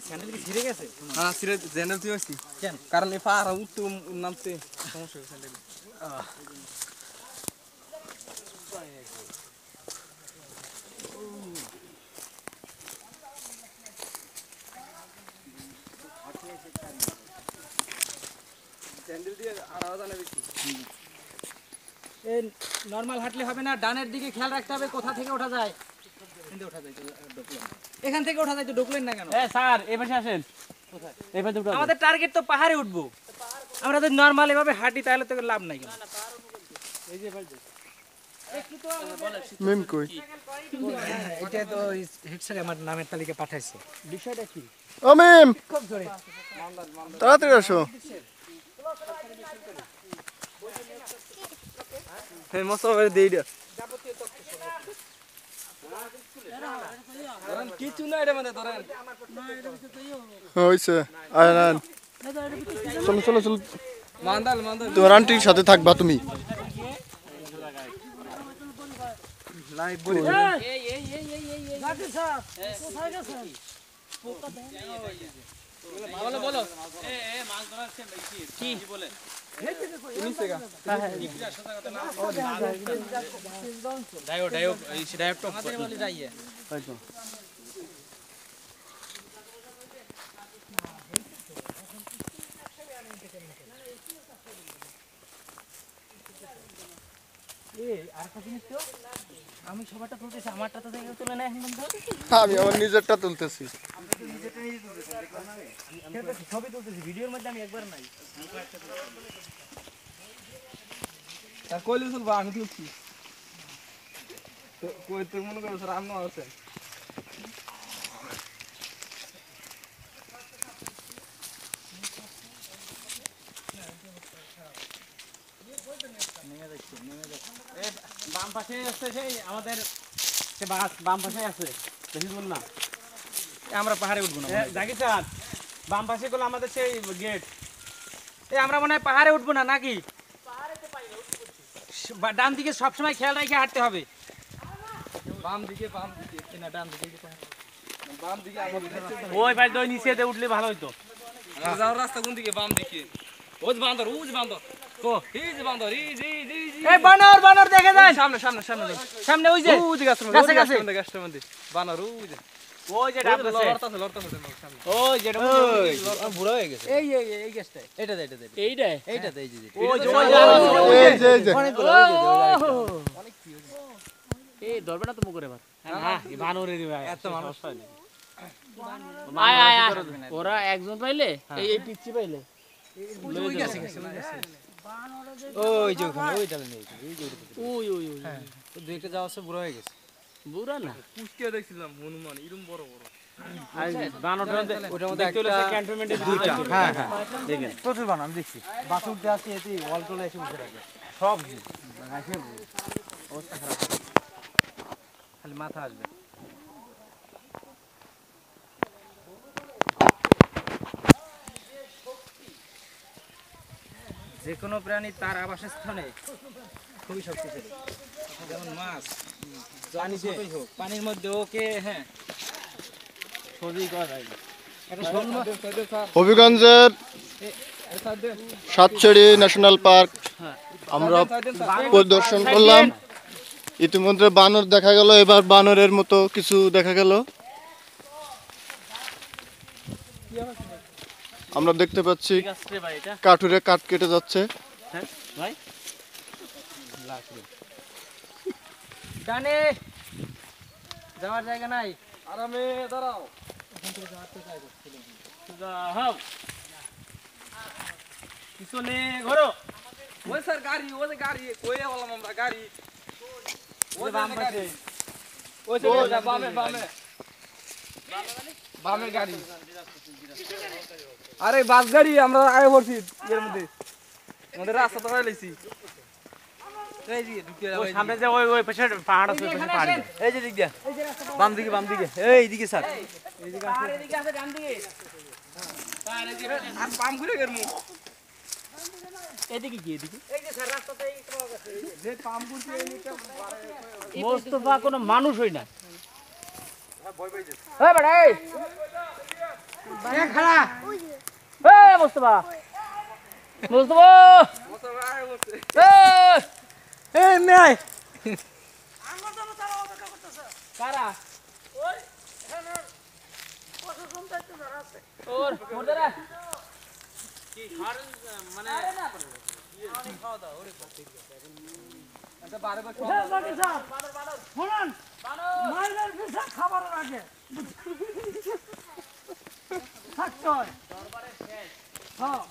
Sandal কি ছিঁড়ে গেছে? হ্যাঁ ছিঁড়ে স্যান্ডেল তুই আসছি কেন? কারণ এই পাহাড় উঠতে নামতে সমস্যা হবে স্যান্ডেল। স্যান্ডেল দিয়ে আড়াও জানা বেশি। এই নরমাল হাঁটলে হবে না, ডানের দিকে খেয়াল রাখতে হবে কোথা থেকে ওঠা যায়। এখান থেকে ওঠা যায় তো ঢুকলেন না কেন? স্যার এই পাশে আসেন। আমাদের টার্গেট তো পাহাড়ে উঠবো। আমরা যদি নরমাল এভাবে হাঁটি তাহলে তো লাভ নাই। মিম কই? এটা তো হেডস্যার আমার নামের তালিকা পাঠাইছে। বিষয়টা কি? ও মিম, খুব জোরে তাড়াতাড়ি আসো। হ্যাঁ মস্ত করে দেই দে। কিছু না এটা মানে ধরেন। হইছে, আয় না। চলো চলো চলো, মান্দাল তোমার আন্টির সাথে থাকবা তুমি। লাইভ বলি। বলো বলো। মাছ ধরার কি বলে? আমি সবারটা তুলতেছি, আমারটা তো দেখে তুলে নেয় এখন তো। আমি আমার নিজেরটা তুলতেছি। ছবি তুলতেছি, ভিডিওর মধ্যে আমি একবার নাই। তা কইলে চলবা আমি তুলছি। তো কই তুই মনে করছ রান্না আছে। বাম পাশে আছে সেই আমাদের সে বাম পাশে আছে বেশি দূর না। আমরা পাহাড়ে উঠবো না। জাকির স্যার বাম পাশে গুলো আমাদের সেই গেট। আমরা মনে হয় পাহাড়ে উঠবো না নাকি? ডান দিকে সবসময় খেয়াল রেখে হাঁটতে হবে। বাম দিকে না ডান দিকে বাম দিকে আমাদের ওই পাশ দিয়ে নিচেতে উঠলে ভালো হতো। যাওয়ার রাস্তা কোন দিকে? বাম দিকে। ওই বান্দর কো এই যে বান্দর এই এই বানর দেখে যায়। সামনে সামনে ওই যে গাছের গাছে গাছটার মধ্যে বানর ওই যে ওই যে ডাবছে লড়তাছে সামনে। ওই যেটা বুড়া হয়ে গেছে। এই গাছটা এটা এইটা এই যে ওই যে এই যে এই যে এই ধরবে না তো মুখরে ভাই। হ্যাঁ এই বানরে দিবে এত মানুষ আয় আয় আয় ওরা একজন পাইলে এই পিচ্চি পাইলে ওই গাছে ওই যে ওখানে ওই ডালে নেই ওই ওই ওই তো দেখতে যাওয়া সে বুড়া হয়ে গেছে। বুড়া না পুষ্কে দেখছিলাম হনুমান এরকম বড় আর বানরটা ওটার মধ্যে দেখতে হলো একটা ক্যান্টনমেন্টে দুইটা হ্যাঁ দেখেন প্রচুর বানর আমি দেখছি। বাস উঠতে আসছে এতে ওয়াল টলে এসে উঠে রাখে সব অবস্থা খারাপ, খালি মাথা আসবে। যে কোনো প্রাণী তার আবাসস্থানে খুবই শক্তিশালী। যেমন মাছ পানির মধ্যে ওকে সহজেই করা যায় না। হবিগঞ্জের সাতছড়ি ন্যাশনাল পার্ক আমরা পরিদর্শন করলাম। ইতিমধ্যে বানর দেখা গেল, এবার বানরের মতো কিছু দেখা গেল। আমরা দেখতে পাচ্ছি ঠিক আছে ভাই এটা কাঠুরে কাঠ কেটে যাচ্ছে। হ্যাঁ ভাই ডানে যাওয়ার জায়গা নাই, আরামে দাঁড়াও। হাও পিছনে ঘোরো। ওই স্যার গাড়ি ওই যে গাড়ি কই বললাম আমরা গাড়ি ওই বাম বাম পাশে। গাড়ি ওই যে বামে গাড়ি। আরে বাস গাড়ি আমরা আগে পড়ছি এর মধ্যে আমাদের রাস্তা তো হইলাইছি। এই যে ঢুকে ওই সামনে যে ওই পাশে পাহাড় আছে ওই পাশে পাহাড় এই যে দিক দিয়া বাম দিকে এই দিকে স্যার এদিকে আছে ডান দিকে। আর পাম ঘুরে গেরমু এদিকে কি এদিকে এই যে স্যার রাস্তাতে এই পাওয়া গেছে। যে পাম ঘুরছে এই নিচে মোস্তফা কোনো মানুষ হই না। এই বেটা এই এ খাড়া এই মুস্তাফা মুস্তাফা এই এই মেয় কারা ওর মোদরা কি খান মানে খাবারের আগে থাকতে হয়। হ্যাঁ